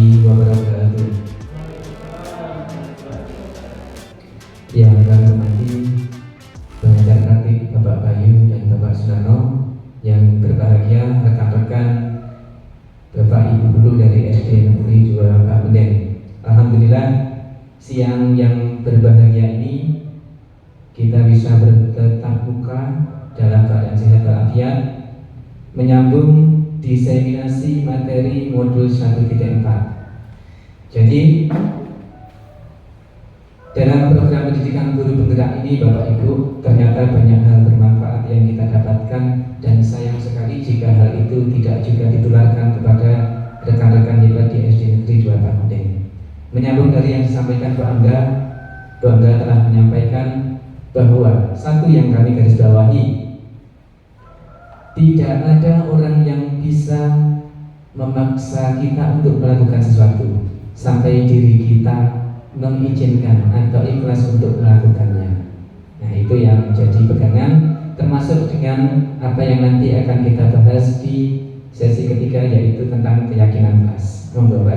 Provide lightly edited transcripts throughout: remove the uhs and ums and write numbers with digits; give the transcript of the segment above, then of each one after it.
warahmatullahi wabarakatuh. Yang kami hormati pengajar praktik Bapak Bayu dan Bapak Sunarno, yang berbahagia rekan-rekan Bapak Ibu guru dari SD Negeri 2 Kabupaten. Alhamdulillah, siang yang berbahagia ini kita bisa bertatap muka dalam keadaan sehat walafiat, menyambung diseminasi materi modul 1.4. Jadi dalam program pendidikan guru penggerak ini, Bapak Ibu, ternyata banyak hal bermanfaat yang kita dapatkan, dan sayang sekali jika hal itu tidak juga ditularkan kepada rekan-rekan hebat di SD Negeri 2 Kabupaten. Menyambung dari yang disampaikan Bu Angga telah menyampaikan bahwa satu yang kami garis bawahi, tidak ada orang yang bisa memaksa kita untuk melakukan sesuatu sampai diri kita mengizinkan atau ikhlas untuk melakukannya. Nah, itu yang menjadi pegangan, termasuk dengan apa yang nanti akan kita bahas di sesi ketiga, yaitu tentang keyakinan kelas. Monggo,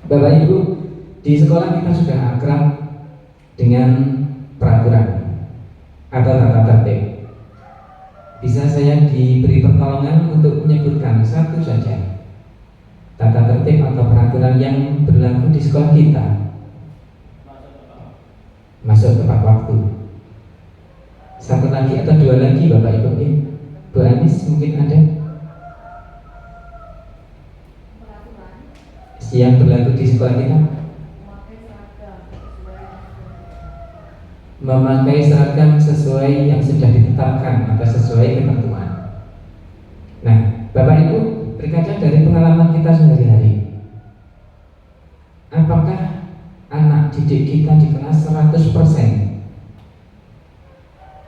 Bapak Ibu, di sekolah kita sudah akrab dengan peraturan atau tata tertib. Bisa saya diberi pertolongan untuk menyebutkan satu saja tata tertib atau peraturan yang berlaku di sekolah kita? Masuk tepat waktu. Satu lagi atau dua lagi, Bapak Ibu? Bu Anis mungkin ada yang berlaku di sekolah kita? Memakai seragam sesuai yang sudah ditetapkan atau sesuai ketentuan. Nah, Bapak Ibu, berkaca dari pengalaman kita sehari-hari, apakah anak didik kita di kelas 100%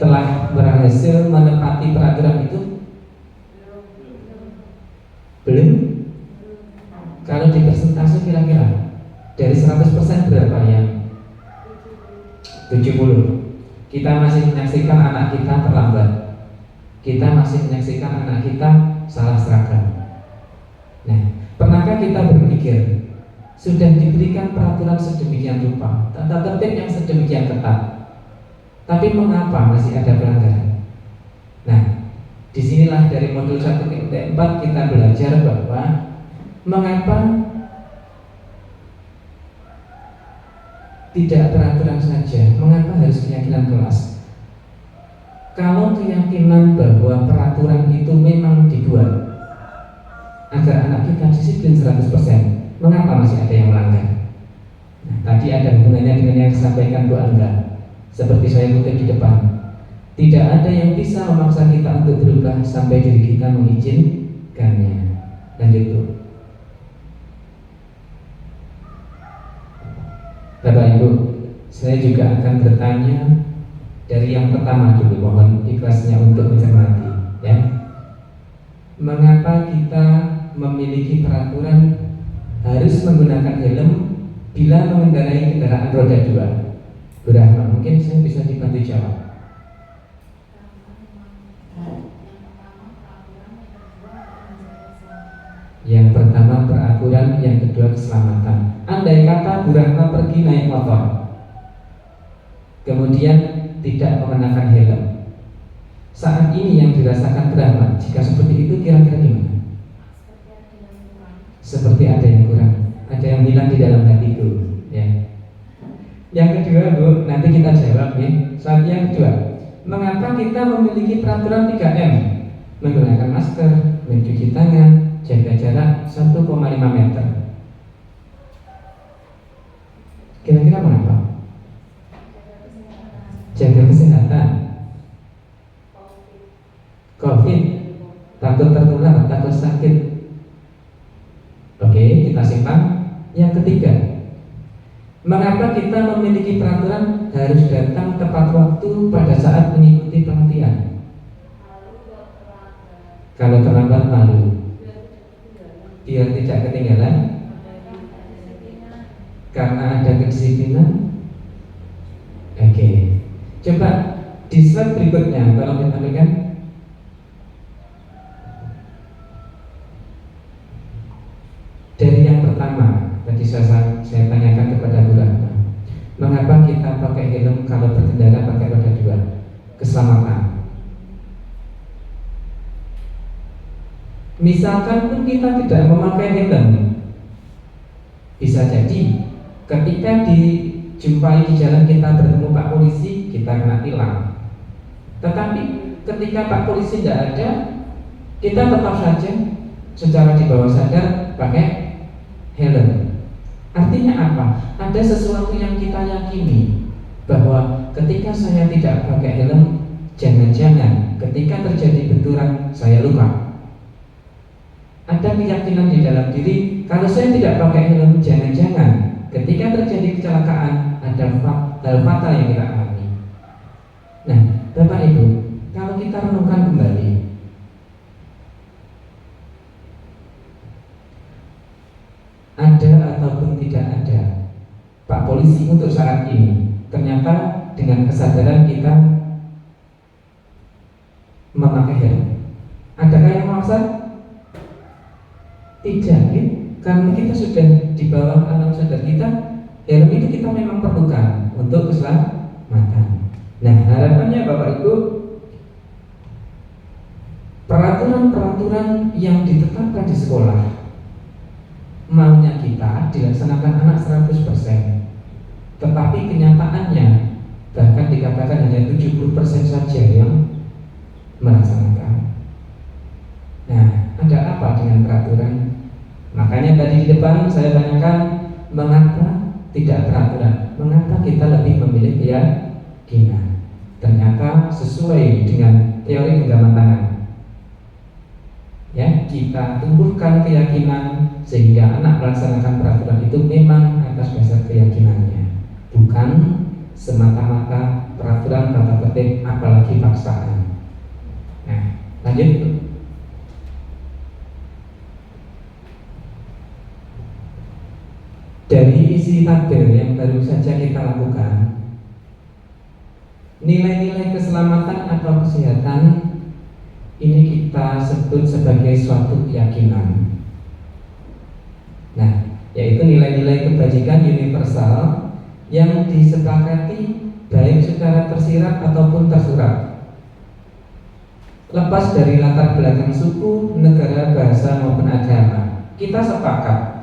telah berhasil menepati peraturan itu? Belum? Kalau di persentase kira-kira dari 100% berapa yang 70? Kita masih menyaksikan anak kita terlambat, kita masih menyaksikan anak kita salah seragam. Nah, pernahkah kita berpikir, sudah diberikan peraturan sedemikian rupa, tata tertib yang sedemikian ketat, tapi mengapa masih ada pelanggaran? Nah, disinilah dari modul 1.4 kita belajar bahwa mengapa tidak peraturan saja, mengapa harus keyakinan kelas? Kalau keyakinan bahwa peraturan itu memang dibuat agar anak kita disiplin 100%, mengapa masih ada yang melanggar? Nah, tadi ada hubungannya dengan yang disampaikan Bu Angga. Seperti saya kutip di depan, tidak ada yang bisa memaksa kita untuk berubah sampai diri kita mengizinkannya. Lanjut, Bu. Bapak Ibu, saya juga akan bertanya dari yang pertama dulu, mohon ikhlasnya untuk mencermati, ya. Mengapa kita memiliki peraturan harus menggunakan helm bila mengendarai kendaraan roda 2? Bu Rahma, mungkin saya bisa dibantu jawab. Yang pertama peraturan, yang kedua keselamatan. Andai kata Bu Rahma pergi naik motor, kemudian tidak mengenakan helm, saat ini yang dirasakan Bu Rahma, jika seperti itu kira-kira gimana? Seperti ada yang kurang, ada yang hilang di dalam hatiku, ya. Yang kedua, Bu, nanti kita jawab, ya. Soal yang kedua, mengapa kita memiliki peraturan 3M? Menggunakan masker, mencuci tangan, jaga jarak 1,5 meter. Kira-kira mengapa? Jaga kesehatan. COVID, takut tertular, takut sakit. Oke, kita simpan. Yang ketiga, mengapa kita memiliki peraturan harus datang tepat waktu pada saat mengikuti pengertian? Kalau terlambat malu, biar tidak ketinggalan, karena ada kedisiplinan. Oke, coba di slide berikutnya tolong ditampilkan. pertama tadi saya tanyakan kepada Bu Rahma, mengapa kita pakai helm kalau berkendara pakai roda dua? Keselamatan. Misalkan pun kita tidak memakai helm, bisa jadi ketika dijumpai di jalan kita bertemu Pak Polisi, kita kena tilang. Tetapi ketika Pak Polisi tidak ada, kita tetap saja secara di bawah sadar pakai helm. Artinya apa? Ada sesuatu yang kita yakini bahwa ketika saya tidak pakai helm, jangan-jangan ketika terjadi benturan saya luka. Ada keyakinan di dalam diri, kalau saya tidak pakai helm, jangan-jangan ketika terjadi kecelakaan ada hal fatal yang kita alami. Nah, Bapak Ibu, kalau kita renungkan kembali, ada ataupun tidak ada Pak Polisi untuk saat ini, ternyata dengan kesadaran kita memakai helm, adakah yang memaksa? Tidak, ya? Karena kita sudah di bawah alam sadar kita, helm itu kita memang perlukan untuk keselamatan. Nah, harapannya Bapak Ibu, peraturan-peraturan yang ditetapkan di sekolah maunya kita dilaksanakan anak 100%, tetapi kenyataannya bahkan dikatakan hanya 70% saja yang melaksanakan. Nah, ada apa dengan peraturan? Makanya tadi di depan saya tanyakan, mengapa tidak peraturan? Mengapa kita lebih memilih keyakinan? Ternyata sesuai dengan teori genggaman tangan. Ya, kita tumbuhkan keyakinan sehingga anak melaksanakan peraturan itu memang atas dasar keyakinannya, bukan semata-mata peraturan tata tertib apalagi paksaan. Nah, lanjut. Dari isi tabel yang baru saja kita lakukan, nilai-nilai keselamatan atau kesehatan ini kita sebut sebagai suatu keyakinan. Nah, yaitu nilai-nilai kebajikan universal yang disepakati baik secara tersirat ataupun tersurat, lepas dari latar belakang suku, negara, bahasa maupun agama. Kita sepakat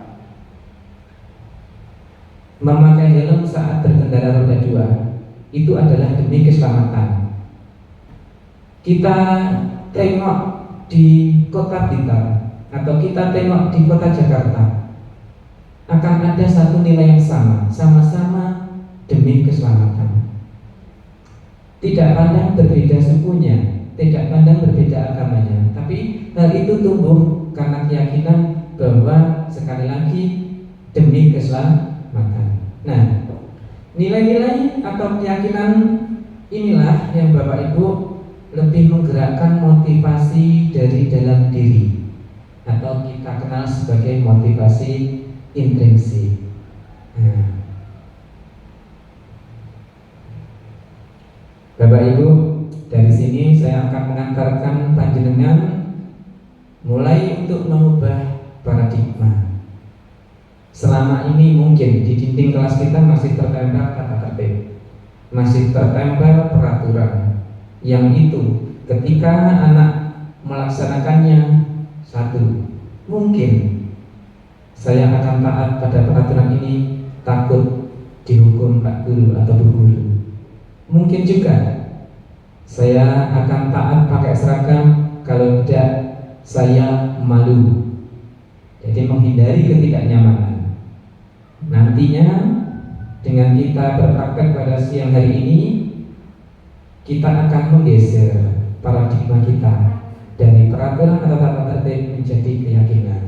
memakai helm saat berkendara roda dua itu adalah demi keselamatan. Kita tengok di kota Blitar atau kita tengok di kota Jakarta, akan ada satu nilai yang sama-sama demi keselamatan. Tidak pandang berbeda sukunya, tidak pandang berbeda agamanya, tapi hal itu tumbuh karena keyakinan bahwa sekali lagi demi keselamatan. Nah, nilai-nilai atau keyakinan inilah yang Bapak Ibu lebih menggerakkan motivasi dari dalam diri, atau kita kenal sebagai motivasi intrinsik. Nah, Bapak Ibu, dari sini saya akan mengantarkan panjenengan mulai untuk mengubah paradigma. Selama ini mungkin di dinding kelas kita masih tertempel tata tertib, masih tertempel peraturan yang itu ketika anak melaksanakannya satu, mungkin saya akan taat pada peraturan ini takut dihukum Pak Guru atau Bu Guru. Mungkin juga saya akan taat pakai seragam, kalau tidak saya malu. Jadi menghindari ketidaknyamanan. Nantinya dengan kita berpraktek pada siang hari ini, kita akan menggeser paradigma kita dari peraturan atau tata tertib menjadi keyakinan.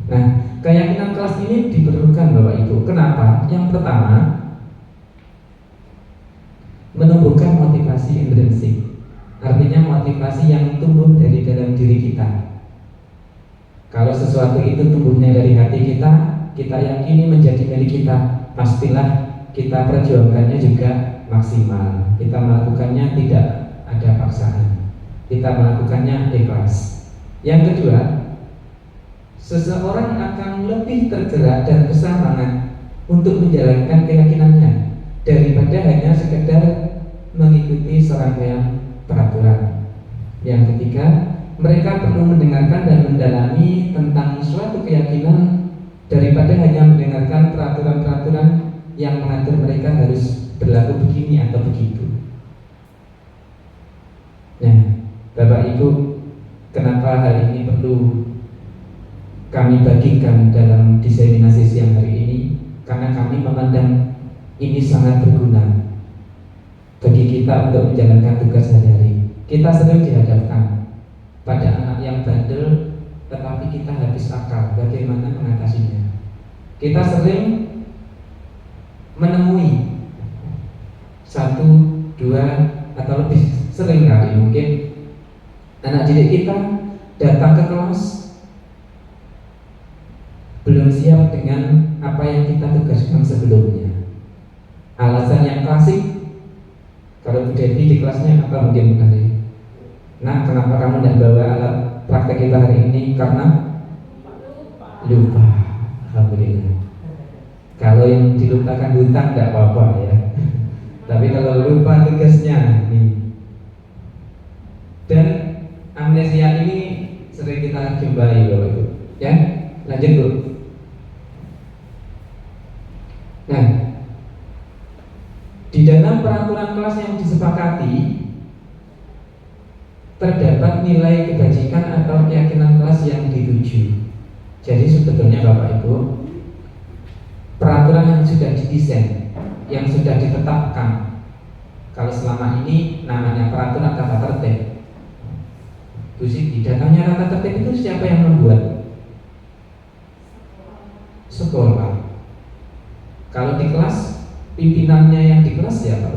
Nah, keyakinan kelas ini diperlukan Bapak Ibu. Kenapa? Yang pertama, menumbuhkan motivasi intrinsik, artinya motivasi yang tumbuh dari dalam diri kita. Kalau sesuatu itu tumbuhnya dari hati kita yakini menjadi milik kita, pastilah kita perjuangkannya juga maksimal. Kita melakukannya tidak ada paksaan, kita melakukannya ikhlas. Yang kedua, seseorang akan lebih tergerak dan bersemangat untuk menjalankan keyakinannya daripada hanya sekedar mengikuti serangkaian peraturan. Yang ketiga, mereka perlu mendengarkan dan mendalami tentang suatu keyakinan daripada hanya mendengarkan peraturan-peraturan yang mengatur mereka harus berlaku begini atau begitu. Nah, Bapak Ibu, kenapa hal ini perlu kami bagikan dalam diseminasi siang hari ini? Karena kami memandang ini sangat berguna bagi kita untuk menjalankan tugas sehari-hari. Kita sering dihadapkan pada anak yang bandel, tetapi kita habis akal bagaimana mengatasinya. Kita sering menemui satu, dua, atau lebih sering kali mungkin anak didik kita datang ke kelas belum siap dengan apa yang kita tugaskan sebelumnya. Alasan yang klasik, kalau Bu Devi di kelasnya apa mungkin tadi? Nah, kenapa kamu tidak bawa alat praktek kita hari ini? Karena lupa. Alhamdulillah. Kalau yang dilupakan hutang tidak apa-apa ya. Tapi kalau lupa tugasnya nih. Dan amnesia ini sering kita jumpai loh itu. Ya, lanjut dulu. Nah, di dalam peraturan kelas yang disepakati terdapat nilai kebajikan atau keyakinan kelas yang dituju. Jadi sebetulnya Bapak Ibu, peraturan yang sudah didesain, yang sudah ditetapkan, kalau selama ini namanya peraturan tata tertib, Bu Siti, datanya tata tertib itu siapa yang membuat? Sekolah. Kalau di kelas, pimpinannya yang di kelas siapa?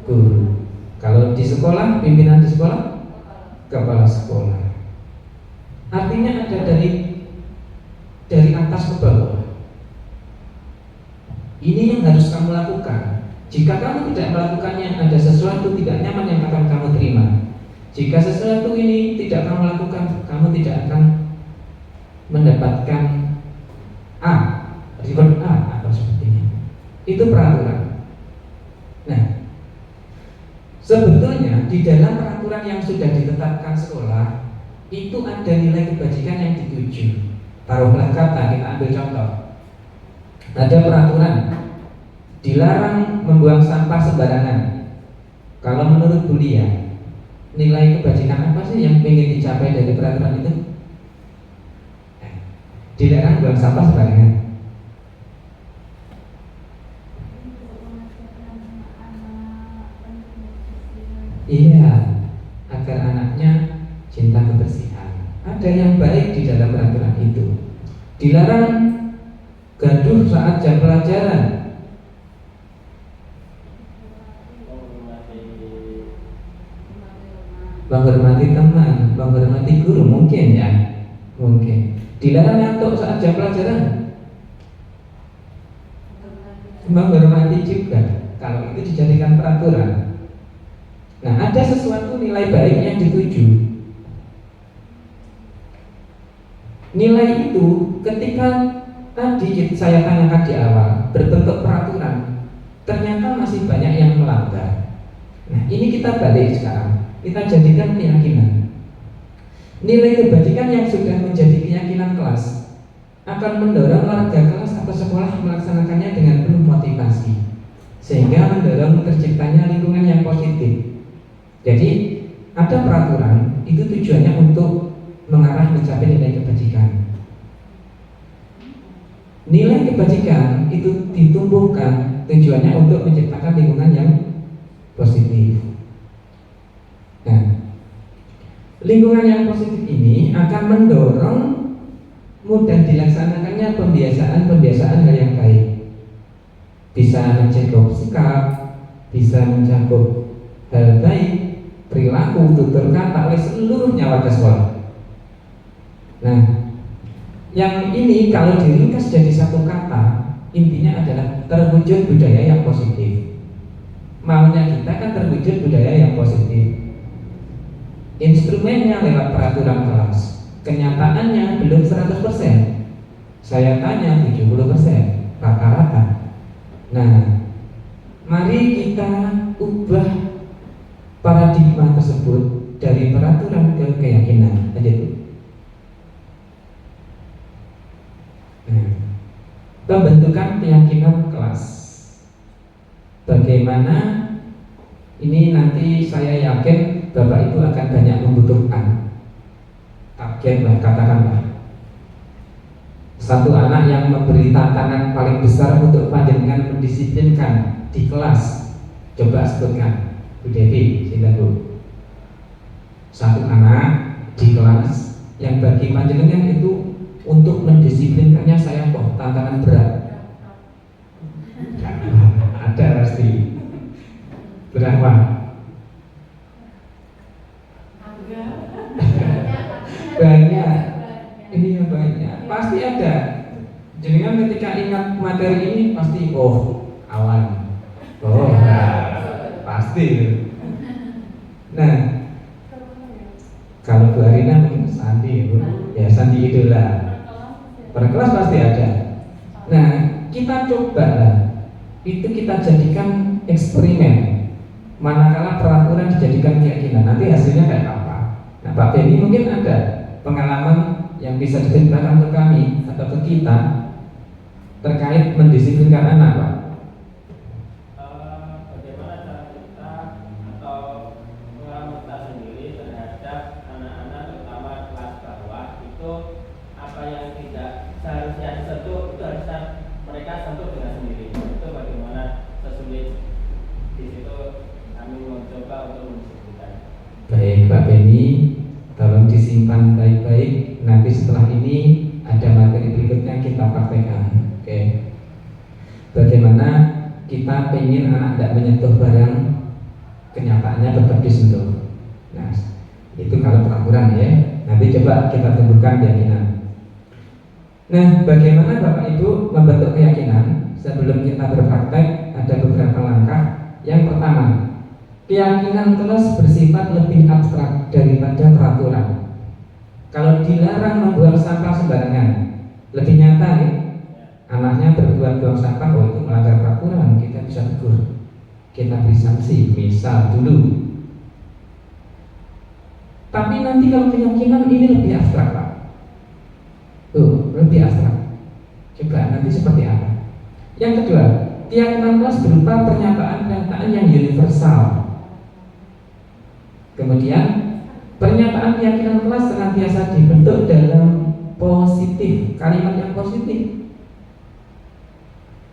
Guru. Kalau di sekolah, pimpinan di sekolah? Kepala sekolah. Artinya ada dari atas ke bawah. Ini yang harus kamu lakukan. Jika kamu tidak melakukannya, ada sesuatu tidak nyaman yang akan kamu terima. Jika sesuatu ini tidak kamu lakukan, kamu tidak akan mendapatkan A, reward A atau sepertinya. Itu peraturan. Nah, sebetulnya di dalam peraturan yang sudah ditetapkan sekolah itu ada nilai kebajikan yang dituju. Taruhlah kata, kita ambil contoh. Ada peraturan dilarang membuang sampah sembarangan. Kalau menurut Bulia, nilai kebajikan apa sih yang ingin dicapai dari peraturan itu? Dilarang buang sampah sembarangan. Iya, agar anaknya cinta kebersihan. Ada yang baik di dalam peraturan itu. Dilarang gaduh saat jam pelajaran. Menghormati teman, menghormati guru mungkin ya, mungkin. Dilarang ngantuk saat jam pelajaran. Menghormati juga. Kalau itu dijadikan peraturan. Nah, ada sesuatu nilai baik yang dituju. Nilai itu ketika tadi saya tanyakan di awal berbentuk peraturan, ternyata masih banyak yang melanggar. Nah, ini kita balik sekarang, kita jadikan keyakinan. Nilai kebajikan yang sudah menjadi keyakinan kelas akan mendorong warga kelas atau sekolah melaksanakannya dengan penuh motivasi, sehingga mendorong terciptanya lingkungan yang positif. Jadi ada peraturan itu tujuannya untuk mengarah mencapai nilai kebajikan. Nilai kebajikan itu ditumbuhkan tujuannya untuk menciptakan lingkungan yang positif. Nah, lingkungan yang positif ini akan mendorong mudah dilaksanakannya pembiasaan hal yang baik. Bisa mencakup sikap, bisa mencakup hal baik, perilaku, tutur kata oleh seluruhnya warga sekolah. Nah, yang ini kalau diringkas jadi satu kata, intinya adalah terwujud budaya yang positif. Maunya kita kan terwujud budaya yang positif. Instrumennya lewat peraturan kelas. kenyataannya belum 100%. Saya tanya 70% rata-rata. Nah, mari kita ubah paradigma tersebut dari peraturan ke keyakinan. Aja tuh. Nah, pembentukan keyakinan kelas. Bagaimana ini nanti saya yakin Bapak Ibu akan banyak membutuhkan target lah, katakanlah satu anak yang memberi tantangan paling besar untuk panjenengan mendisiplinkan di kelas. Coba sebutkan, Bu Devi, silakan Bu. Satu anak di kelas yang bagi panjenengan itu untuk mendisiplinkannya saya kok tantangan berat. Ada pasti. Berapa? Banyak. Iya banyak. Pasti ada. Jenengan ketika ingat materi ini pasti awan. Pasti. Nah, kalau Bu Arina mungkin Sandi, Bu. Ya Sandi idola. Per kelas pasti ada. Nah, kita coba lah. Itu kita jadikan eksperimen. Manakala peraturan dijadikan keyakinan, nanti hasilnya kayak apa? Nah, Pak Benny mungkin ada pengalaman yang bisa diceritakan ke kami atau ke kita terkait mendisiplinkan anak, Pak. Bagaimana cara kita atau pengalaman kita sendiri terhadap anak-anak terutama kelas bawah itu apa yang tidak seharusnya disentuh itu harusnya mereka sentuh dengan sendiri. Itu bagaimana sesulit di situ kami mencoba untuk mendisiplinkan. Baik Pak Benny, tolong disimpan baik-baik. Nanti setelah ini ada materi berikutnya kita praktekkan. Oke. Bagaimana kita pengen anak tidak menyentuh barang, kenyataannya tetap disentuh. Nah, itu kalau peraturan ya. Nanti coba kita tumbuhkan keyakinan. Nah, bagaimana Bapak Ibu membentuk keyakinan? Sebelum kita berpraktek, ada beberapa langkah. Yang pertama, keyakinan kelas bersifat lebih abstrak daripada peraturan. Kalau dilarang membuang sampah sembarangan, lebih nyata ya. Anaknya buang sampah, itu melanggar peraturan, kita bisa tegur, kita beri sanksi, misal dulu. Tapi nanti kalau keyakinan ini lebih abstrak, Pak. Lebih abstrak. Coba nanti seperti apa? Yang kedua, keyakinan kelas berupa pernyataan-pernyataan yang universal. Kemudian pernyataan keyakinan kelas senantiasa dibentuk dalam positif, kalimat yang positif.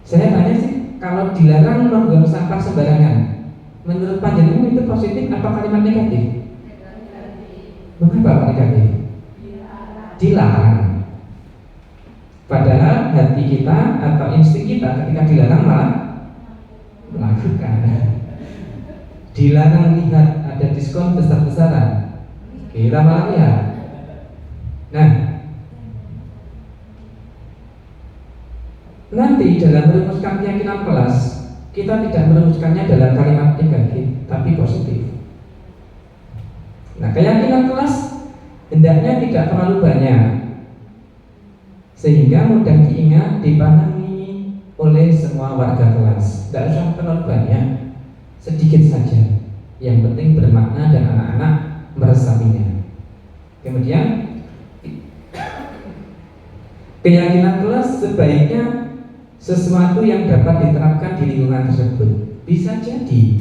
Saya tanya sih, kalau dilarang membuang sampah sembarangan, menurut panjenengan itu positif apa kalimat negatif? Mengapa negatif? Dilarang. Padahal hati kita atau insting kita ketika dilarang malah melakukan. Dilarang lihat ada diskon besar-besaran, kita malah lihat. Nah, nanti dalam merumuskan keyakinan kelas, kita tidak merumuskannya dalam kalimat negatif, tapi positif. Nah, keyakinan kelas hendaknya tidak terlalu banyak, sehingga mudah diingat, dipahami oleh semua warga kelas. Tidak usah terlalu banyak, sedikit saja. Yang penting bermakna dan anak-anak meresapinya. Kemudian, keyakinan kelas sebaiknya sesuatu yang dapat diterapkan di lingkungan tersebut. Bisa jadi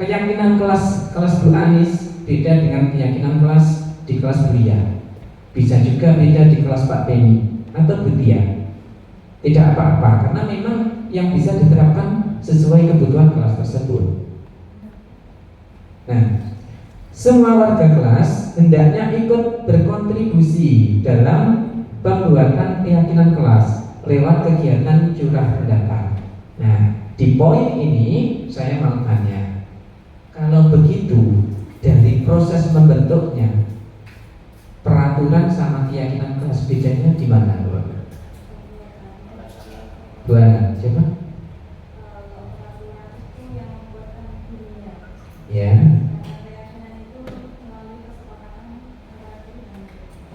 keyakinan kelas Bu Anis beda dengan keyakinan kelas di kelas Bulia. Bisa juga beda di kelas Pak Benny atau Bu Tia. Tidak apa-apa, karena memang yang bisa diterapkan sesuai kebutuhan kelas tersebut. Nah, semua warga kelas hendaknya ikut berkontribusi dalam pembuatan keyakinan kelas lewat kegiatan curah pendapat. Nah, di poin ini saya mau tanya, kalau begitu dari proses membentuknya peraturan sama keyakinan kelas bedanya di mana, Bu? Bu Ana, coba. Ya.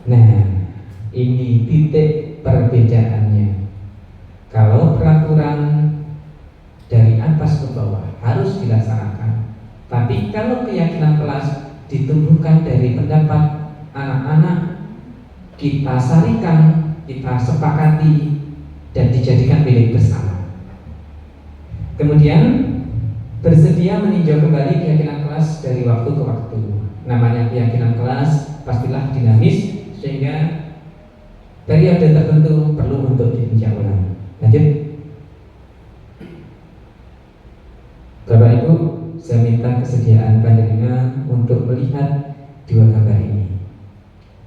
Nah, Ini titik perbedaannya. Kalau peraturan dari atas ke bawah harus dilaksanakan, tapi kalau keyakinan kelas ditumbuhkan dari pendapat anak-anak, kita sarikan, kita sepakati, dan dijadikan milik bersama. Kemudian bersedia meninjau kembali keyakinan kelas dari waktu ke waktu. Namanya keyakinan kelas pastilah dinamis, sehingga periode tertentu perlu untuk ditinjau ulang. Lanjut. Bapak Ibu, saya minta kesediaan panjenengan untuk melihat dua gambar ini.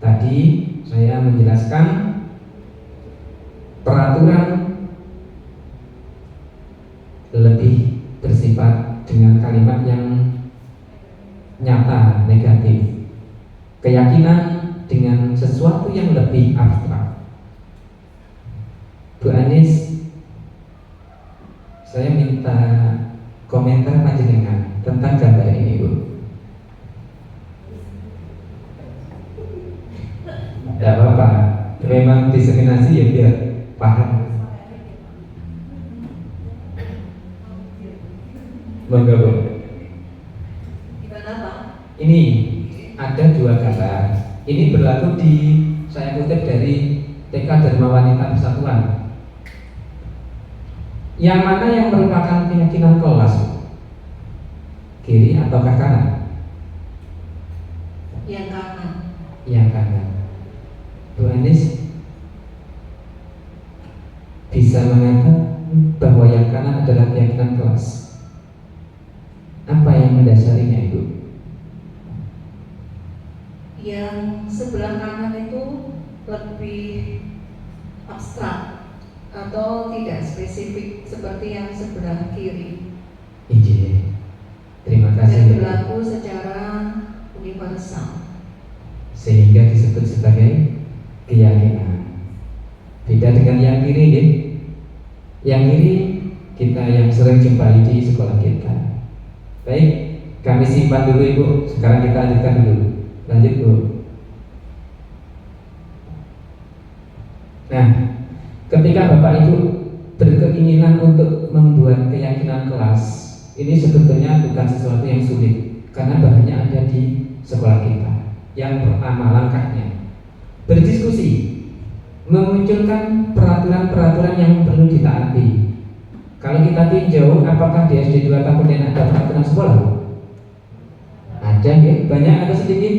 Tadi saya menjelaskan peraturan lebih bersifat dengan kalimat yang nyata, negatif. Keyakinan dengan sesuatu yang lebih abstrak. Bu Anis, saya minta komentar panjenengan tentang gambar ini, Bu. Tidak apa-apa, memang diseminasi ya biar paham. Bangga, Bu. Gimana, Pak? Ini ada dua gambar. Ini berlaku di, saya kutip dari TK Dharma Wanita Persatuan. Yang mana yang merupakan keyakinan kelas? Kiri ataukah kanan? Yang kanan. Yang kanan. Bu Anis bisa mengatakan bahwa yang kanan adalah keyakinan kelas. Apa yang mendasarinya, Ibu? Yang sebelah kanan itu lebih abstrak atau tidak spesifik seperti yang sebelah kiri. Iya. Terima Dan kasih. berlaku secara universal. Sehingga disebut sebagai keyakinan. Beda dengan yang kiri, ya. Yang kiri kita yang sering jumpai di sekolah kita. Baik, kami simpan dulu, Ibu. Sekarang kita lanjutkan dulu. Lanjut, Bu. Nah, ketika Bapak Ibu berkeinginan untuk membuat keyakinan kelas, ini sebetulnya bukan sesuatu yang sulit, karena bahannya ada di sekolah kita. Yang pertama langkahnya berdiskusi, memunculkan peraturan-peraturan yang perlu ditaati. Kalau kita tinjau, apakah di SD 2 Kabupaten ada peraturan sekolah? Ada, ya? Banyak atau sedikit?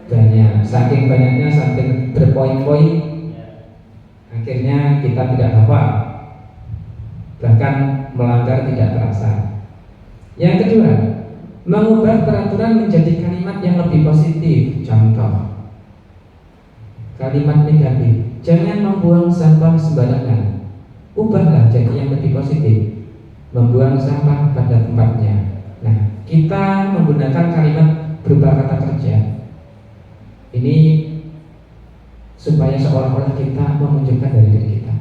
Banyak. Saking banyaknya, saking berpoin-poin, akhirnya kita tidak hafal, bahkan melanggar tidak terasa. Yang kedua, mengubah peraturan menjadi kalimat yang lebih positif. Contoh, kalimat negatif, jangan membuang sampah sembarangan. Ubahlah jadi yang lebih positif, membuang sampah pada tempatnya. Nah, kita menggunakan kalimat berupa kata kerja ini supaya seolah-olah kita memunculkan dari diri kita.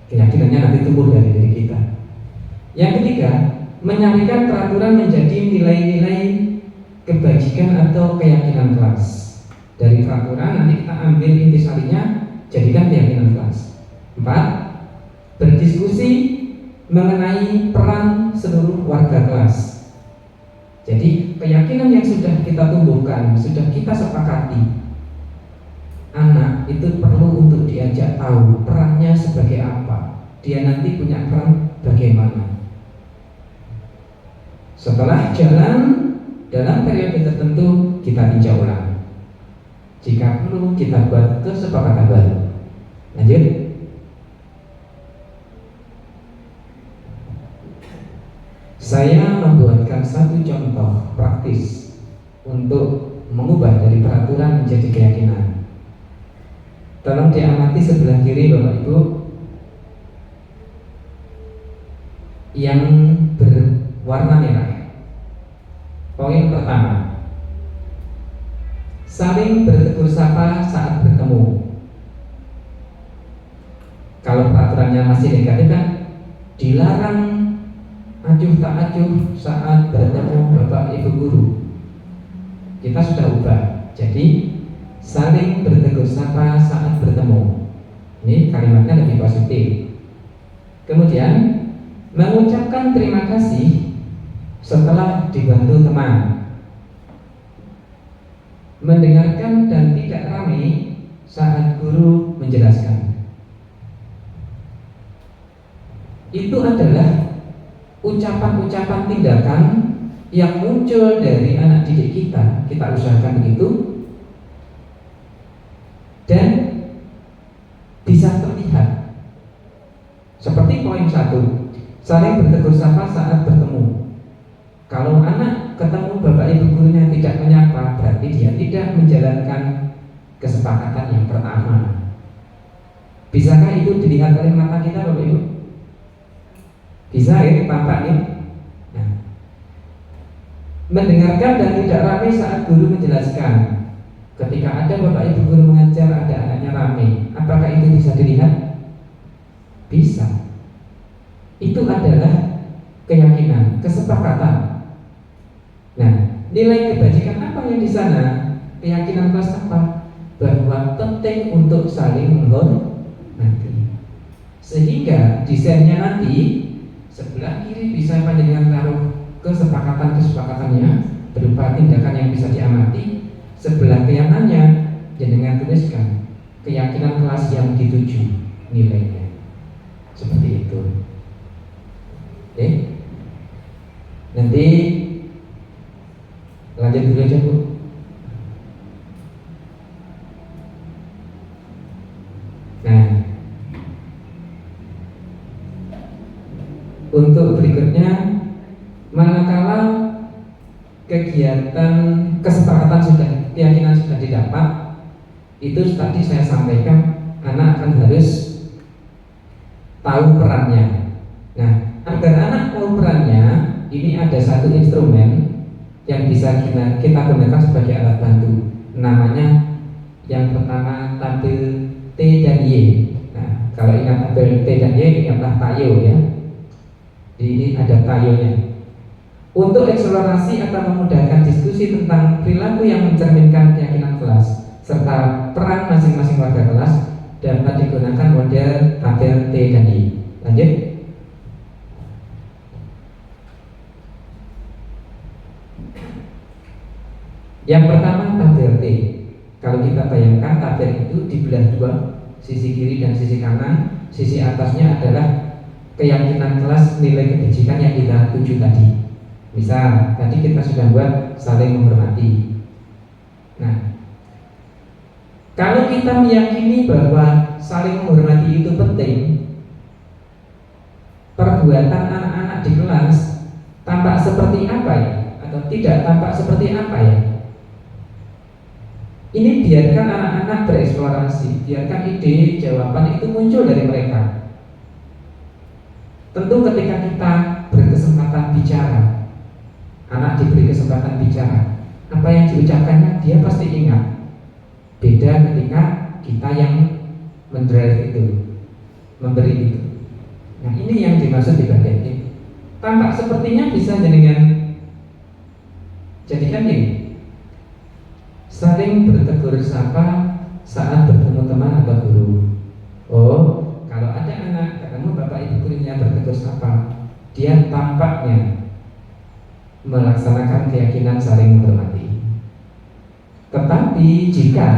Keyakinannya nanti tumbuh dari diri kita. Yang ketiga, menyarikan peraturan menjadi nilai-nilai kebajikan atau keyakinan kelas. Dari peraturan nanti kita ambil intisarinya, jadikan keyakinan kelas. 4. Berdiskusi mengenai peran seluruh warga kelas. Jadi keyakinan yang sudah kita tumbuhkan, sudah kita sepakati, anak itu perlu untuk diajak tahu perannya sebagai apa. Dia nanti punya peran bagaimana. Setelah jalan dalam periode tertentu, kita tinjau ulang. Jika perlu, kita buat kesepakatan baru. Lanjut. Saya membuatkan satu contoh praktis untuk mengubah dari peraturan menjadi keyakinan. Tolong diamati sebelah kiri, Bapak Ibu, yang berwarna merah. Poin pertama, saling bertegur sapa saat bertemu. Kalau peraturannya masih negatif kan, dilarang acuh tak acuh saat bertemu Bapak Ibu guru. Kita sudah ubah. Jadi saling bertegur sapa saat bertemu. Ini kalimatnya lebih positif. Kemudian mengucapkan terima kasih setelah dibantu teman. Mendengarkan dan tidak ramai saat guru menjelaskan. Itu adalah ucapan-ucapan tindakan yang muncul dari anak didik kita. Kita usahakan begitu, dan bisa terlihat. Seperti poin 1, saling bertegur sapa saat bertemu. Kalau anak ketemu bapak ibu gurunya tidak menyapa, berarti dia tidak menjalankan kesepakatan yang pertama. Bisakah itu dilihat oleh mata kita, bapak ibu? Bisa ya, tampak nih. Nah, mendengarkan dan tidak ramai saat guru menjelaskan. Ketika ada bapak ibu guru mengajar, ada anaknya ramai, apakah itu bisa dilihat? Bisa. Itu adalah keyakinan, kesepakatan. Nah, nilai kebajikan apa yang di sana? Keyakinan kelas apa? Bahwa penting untuk saling menghormati. Sehingga desainnya nanti sebelah kiri bisa panjenengan taruh kesepakatan-kesepakatannya berupa tindakan yang bisa diamati. Sebelah kanannya jenengan tuliskan keyakinan kelas yang dituju, nilainya. Seperti itu. Oke. Nanti lanjut dulu aja, Bu. Nah, untuk berikutnya, manakala kegiatan kesepakatan sudah, keyakinan sudah didapat, itu tadi saya sampaikan anak akan harus tahu perannya. Nah, agar anak tahu perannya, ini ada satu instrumen yang bisa kita gunakan sebagai alat bantu. Namanya yang pertama tabel T dan Y. Nah, kalau ingat tabel T dan Y, ingatlah tayo ya. Ini ada tayonya. Untuk eksplorasi atau memudahkan diskusi tentang perilaku yang mencerminkan keyakinan kelas serta peran masing-masing warga kelas, dapat digunakan model tabel T dan Y. Lanjut. Yang pertama tabel T. Kalau kita bayangkan tabel itu dibelah dua, sisi kiri dan sisi kanan. Sisi atasnya adalah keyakinan kelas, nilai kebajikan yang kita tuju tadi. Misal, tadi kita sudah buat saling menghormati. Nah, kalau kita meyakini bahwa saling menghormati itu penting, perbuatan anak-anak di kelas tampak seperti apa ya? Atau tidak tampak seperti apa ya? Ini biarkan anak-anak bereksplorasi, biarkan ide, jawaban itu muncul dari mereka. Tentu ketika kita berkesempatan bicara, anak diberi kesempatan bicara, apa yang diucapkannya dia pasti ingat. Beda ketika kita yang mendrive itu, memberi itu. Nah, ini yang dimaksud di bagian ini. Tampak sepertinya bisa jenengan jadikan ini. Saling bertegur sapa saat bertemu teman atau guru. Oh, kalau ada anak ketemu bapak ibu gurunya bertegur sapa, dia tampaknya melaksanakan keyakinan saling menghormati. Tetapi jika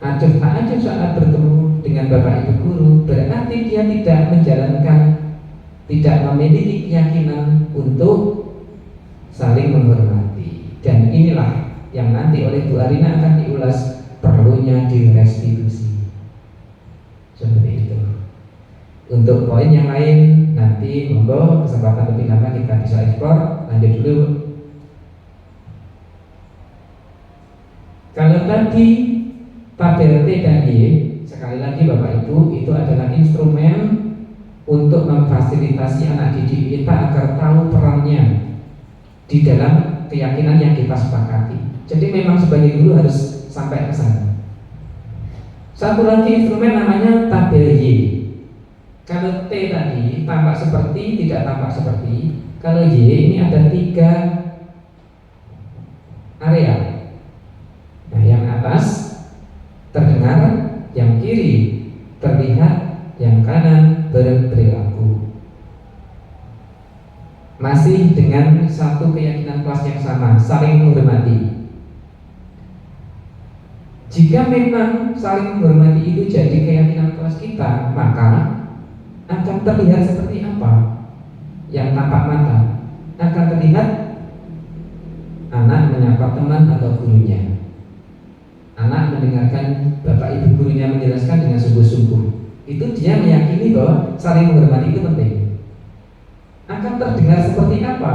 acuh tak acuh saat bertemu dengan bapak ibu guru, berarti dia tidak menjalankan, tidak memiliki keyakinan untuk saling menghormati. Dan inilah yang nanti oleh Bu Arina akan diulas, perlunya direstitusi. Seperti itu. Untuk poin yang lain nanti monggo kesempatan lebih lama kita bisa eksplor. Lanjut dulu. Kalau tadi tabel T dan Y, sekali lagi Bapak Ibu, itu adalah instrumen untuk memfasilitasi anak didik kita agar tahu perannya di dalam keyakinan yang kita sepakati. Jadi memang sebagai guru harus sampai ke sana. Satu lagi instrumen namanya tabel Y. Kalau T tadi tampak seperti, tidak tampak seperti. Kalau Y ini ada 3 area. Nah, terdengar, yang kiri terlihat, yang kanan berperilaku. Masih dengan satu keyakinan kelas yang sama, saling menghormati. Jika memang saling menghormati itu jadi keyakinan kelas kita, maka akan terlihat seperti apa? Yang tampak mata akan terlihat anak menyapa teman atau gurunya, anak mendengarkan bapak ibu gurunya menjelaskan dengan sungguh-sungguh. Itu dia meyakini bahwa saling menghormati itu penting. Akan terdengar seperti apa?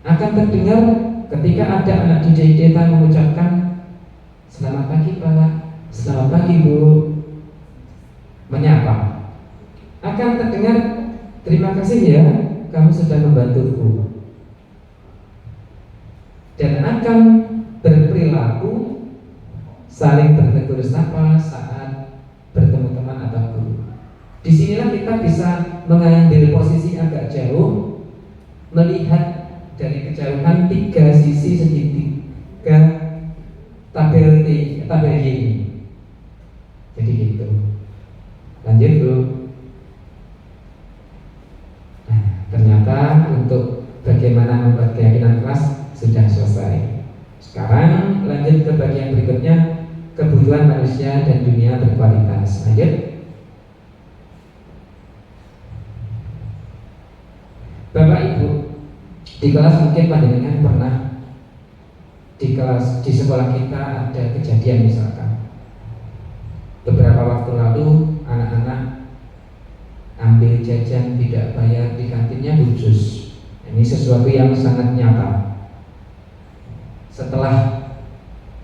Akan terdengar ketika ada anak didik kita mengucapkan selamat pagi Pak, selamat pagi Bu, menyapa. Akan terdengar terima kasih ya, kamu sudah membantuku. Dan akan berperilaku saling bertegur sapa saat bertemu teman atau guru. Disinilah kita bisa mengambil posisi agak jauh, melihat dari kejauhan tiga sisi segitiga tabel Y ini. Jadi gitu. Lanjut dulu. Nah, ternyata untuk bagaimana membuat keyakinan kelas sudah selesai. Sekarang lanjut ke bagian berikutnya, kebutuhan manusia dan dunia berkualitas. Lanjut. Bapak Ibu, di kelas mungkin panjenengan pernah di sekolah kita ada kejadian misalkan beberapa waktu lalu anak-anak ambil jajan tidak bayar di kantinnya khusus. Ini sesuatu yang sangat nyata. Setelah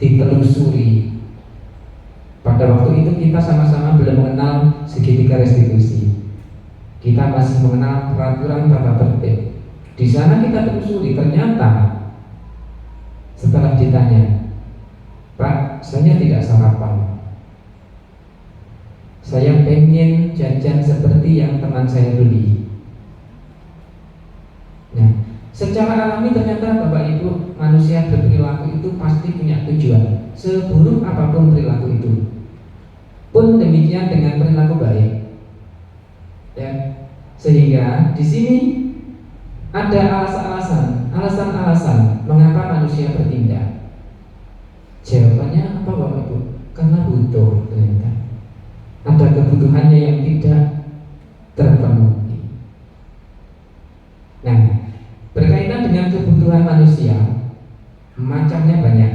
ditelusuri, pada waktu itu kita sama-sama belum mengenal segitiga restitusi. Kita masih mengenal peraturan tata tertib. Di sana kita telusuri, ternyata setelah ditanya, Pak, saya tidak sarapan. Saya pengen jajan seperti yang teman saya beli. Nah, secara alami ternyata Bapak Ibu, manusia berperilaku itu pasti punya tujuan, seburuk apapun perilaku itu. Pun demikian dengan perilaku baik. Ya, sehingga di sini ada alasan-alasan mengapa manusia bertindak. Jawabannya apa Bapak Ibu? Karena butuh ternyata. Ada kebutuhannya yang tidak terpenuhi. Nah, berkaitan dengan kebutuhan manusia, macamnya banyak.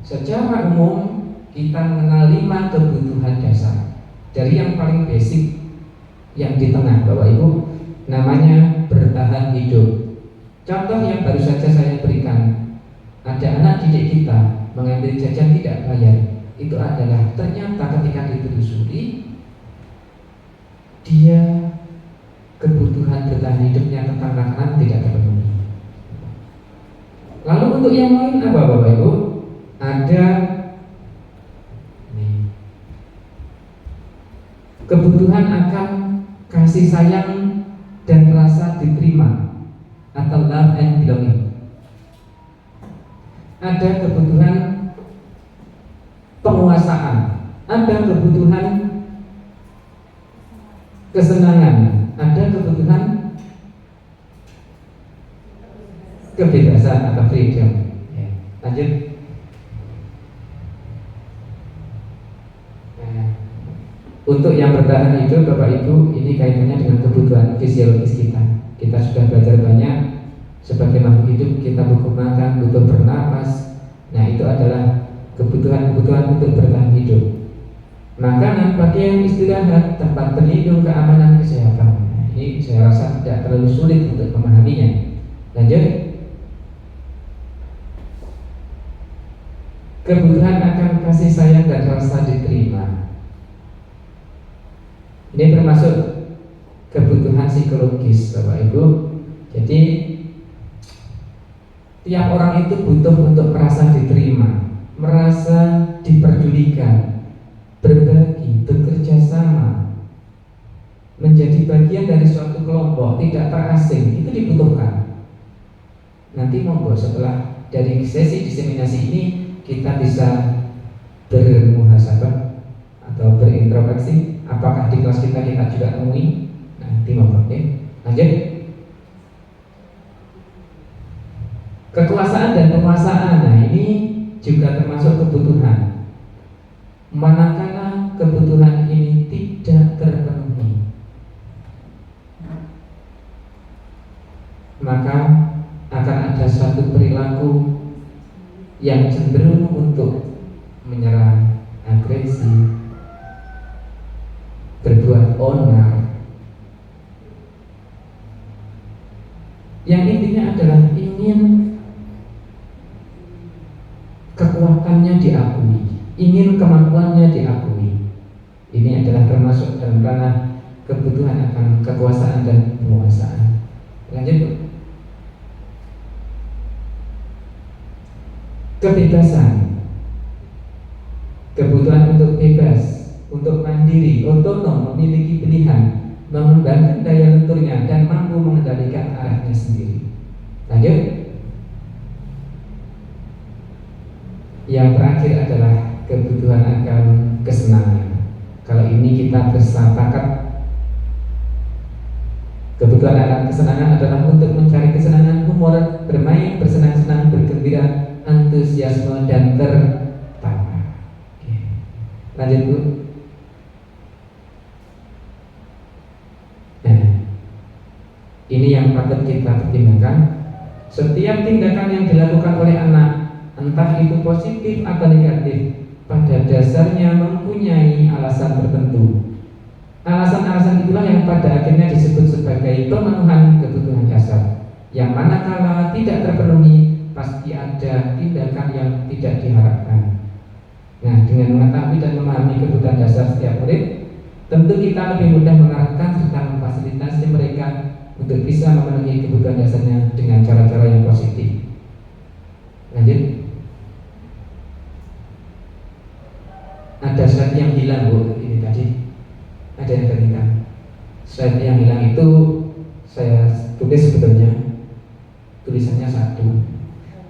Secara umum kita mengenal 5 kebutuhan dasar. Dari yang paling basic, yang di tengah Bapak Ibu, namanya bertahan hidup. Contoh yang baru saja saya berikan, ada anak didik kita mengambil jajan tidak bayar. Itu adalah ternyata ketika ditelusuri, dia kebutuhan bertahan hidupnya tentang makanan tidak terpenuhi. Lalu untuk yang lain apa Bapak Ibu? Ada kebutuhan akan kasih sayang dan rasa diterima atau love and belonging. Ada kebutuhan penguasaan, ada kebutuhan kesenangan, ada kebutuhan kebebasan atau freedom. Ya, lanjut. Nah, untuk yang bertahan hidup Bapak Ibu, ini kaitannya dengan kebutuhan fisiologis kita. Kita sudah belajar banyak sebagai makhluk hidup, kita butuh makan, butuh bernapas. Nah, itu adalah kebutuhan untuk bertahan hidup. Makanan, pakaian, istirahat, tempat berlindung, keamanan, kesehatan. Nah, ini saya rasa tidak terlalu sulit untuk memahaminya. Lanjut. Kebutuhan akan kasih sayang dan rasa diterima. Ini termasuk kebutuhan psikologis Bapak Ibu. Jadi tiap orang itu butuh untuk merasa diterima, merasa diperdulikan, berbagi, bekerja sama, menjadi bagian dari suatu kelompok, tidak terasing. Itu dibutuhkan. Nanti monggo setelah dari sesi diseminasi ini kita bisa bermuhasabah kelas kita juga temui. Nanti oke. Lanjut. Kekuasaan dan penguasaan. Nah, ini juga termasuk kebutuhan. Manakala kebutuhan ini tidak terpenuhi, maka akan ada suatu perilaku yang cenderung untuk menyerang, agresi, berbuat onar. Yang intinya adalah ingin kekuatannya diakui, ingin kemampuannya diakui. Ini adalah termasuk dalam ranah kebutuhan akan kekuasaan dan penguasaan. Lanjut. Kebebasan, kebutuhan untuk bebas, untuk mandiri, otonom, memiliki pilihan, mengembangkan daya lenturnya dan mampu mengendalikan arahnya sendiri. Lanjut. Yang terakhir adalah kebutuhan akan kesenangan. Kalau ini kita bersepakat, kebutuhan akan kesenangan adalah untuk mencari kesenangan, humor, bermain, bersenang-senang, bergembira, antusiasme dan tertawa. Oke. Lanjut Bu. Nah, ini yang patut kita pertimbangkan. Setiap tindakan yang dilakukan oleh anak, entah itu positif atau negatif, pada dasarnya mempunyai alasan tertentu. Alasan-alasan itulah yang pada akhirnya disebut sebagai pemenuhan kebutuhan dasar, yang manakala tidak terpenuhi pasti ada tindakan yang tidak diharapkan. Nah, dengan mengetahui dan memahami kebutuhan dasar setiap murid, tentu kita lebih mudah mengarahkan serta memfasilitasi mereka untuk bisa memenuhi kebutuhan dasarnya dengan cara-cara yang positif. Lanjut. Ada slide yang hilang Bu, ini tadi ada yang terhilang. Slide yang hilang itu saya tulis sebetulnya, tulisannya satu.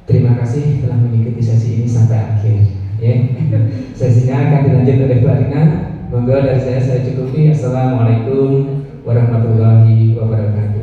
Terima kasih telah mengikuti sesi ini sampai akhir. Ya. Sesinya akan dilanjut oleh Bu Arina. Monggo dari saya cukupi. Assalamualaikum warahmatullahi wabarakatuh.